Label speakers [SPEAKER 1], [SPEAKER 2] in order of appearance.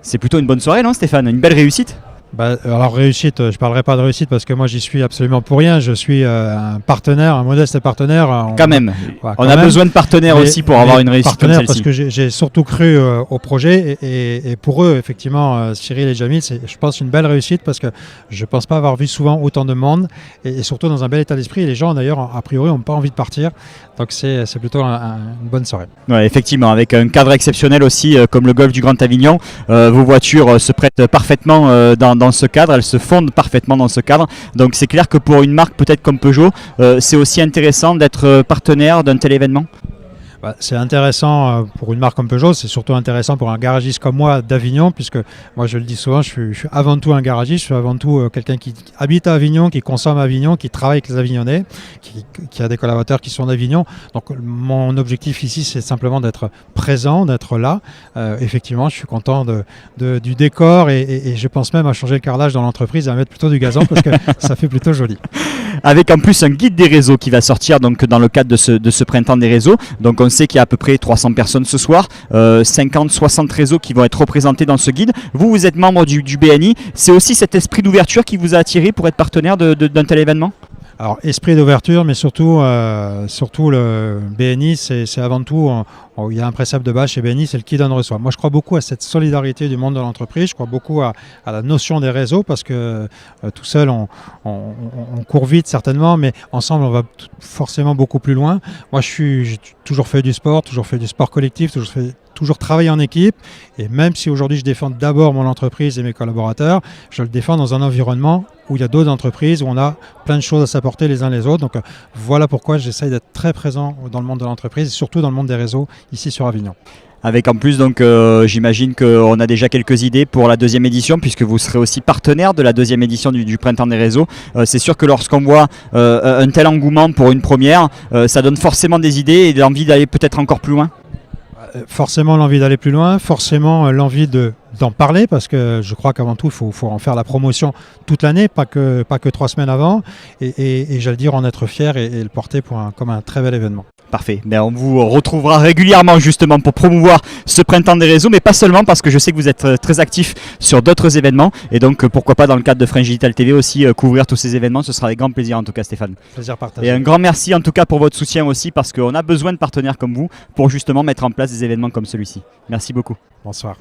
[SPEAKER 1] C'est plutôt une bonne soirée, non Stéphane? Une belle réussite?
[SPEAKER 2] Alors réussite, je ne parlerai pas de réussite parce que moi j'y suis absolument pour rien. Je suis un partenaire, un modeste partenaire.
[SPEAKER 1] Quand même.
[SPEAKER 2] Voilà,
[SPEAKER 1] on a besoin de partenaires aussi pour avoir une réussite comme celle-ci.
[SPEAKER 2] Parce que j'ai surtout cru au projet et pour eux, effectivement, Cyril et Jamil, c'est, je pense, une belle réussite parce que je ne pense pas avoir vu souvent autant de monde et surtout dans un bel état d'esprit. Et les gens, d'ailleurs, a priori, n'ont pas envie de partir. Donc c'est plutôt une bonne soirée.
[SPEAKER 1] Ouais, effectivement, avec un cadre exceptionnel aussi, comme le golf du Grand Avignon. Vos voitures se prêtent parfaitement dans ce cadre, elles se fondent parfaitement dans ce cadre. Donc c'est clair que pour une marque peut-être comme Peugeot, c'est aussi intéressant d'être partenaire d'un tel événement.
[SPEAKER 2] C'est intéressant pour une marque comme Peugeot, c'est surtout intéressant pour un garagiste comme moi d'Avignon, puisque moi je le dis souvent, je suis avant tout un garagiste, je suis avant tout quelqu'un qui habite à Avignon, qui consomme à Avignon, qui travaille avec les Avignonnais, qui a des collaborateurs qui sont d'Avignon. Donc mon objectif ici, c'est simplement d'être présent, d'être là. Effectivement, je suis content du décor et je pense même à changer le carrelage dans l'entreprise et à mettre plutôt du gazon parce que ça fait plutôt joli.
[SPEAKER 1] Avec en plus un guide des réseaux qui va sortir donc dans le cadre de ce printemps des réseaux. Donc on sait qu'il y a à peu près 300 personnes ce soir, 50-60 réseaux qui vont être représentés dans ce guide. Vous êtes membre du BNI, c'est aussi cet esprit d'ouverture qui vous a attiré pour être partenaire d'un tel événement?
[SPEAKER 2] Alors, esprit d'ouverture, mais surtout le BNI, c'est avant tout, il y a un précepte de base chez BNI, c'est le qui donne reçoit. Moi, je crois beaucoup à cette solidarité du monde de l'entreprise, je crois beaucoup à la notion des réseaux, parce que tout seul, on court vite certainement, mais ensemble, on va forcément beaucoup plus loin. Moi, j'ai toujours fait du sport collectif, toujours travaillé en équipe, et même si aujourd'hui je défends d'abord mon entreprise et mes collaborateurs, je le défends dans un environnement où il y a d'autres entreprises, où on a plein de choses à s'apporter les uns les autres. Donc voilà pourquoi j'essaye d'être très présent dans le monde de l'entreprise et surtout dans le monde des réseaux ici sur Avignon.
[SPEAKER 1] Avec en plus, donc j'imagine qu'on a déjà quelques idées pour la deuxième édition, puisque vous serez aussi partenaire de la deuxième édition du Printemps des réseaux. C'est sûr que lorsqu'on voit un tel engouement pour une première, ça donne forcément des idées et l'envie d'aller peut-être encore plus loin.
[SPEAKER 2] Forcément l'envie d'aller plus loin, forcément l'envie d'en parler, parce que je crois qu'avant tout il faut en faire la promotion toute l'année, pas que 3 semaines avant, et j'allais dire en être fier et le porter comme un très bel événement.
[SPEAKER 1] Parfait, on vous retrouvera régulièrement justement pour promouvoir ce printemps des réseaux, mais pas seulement, parce que je sais que vous êtes très actif sur d'autres événements, et donc pourquoi pas dans le cadre de French Digital TV aussi couvrir tous ces événements. Ce sera avec grand plaisir en tout cas, Stéphane.
[SPEAKER 2] Plaisir partagé.
[SPEAKER 1] Et un grand merci en tout cas pour votre soutien aussi, parce qu'on a besoin de partenaires comme vous pour justement mettre en place des événements comme celui-ci. Merci beaucoup.
[SPEAKER 2] Bonsoir.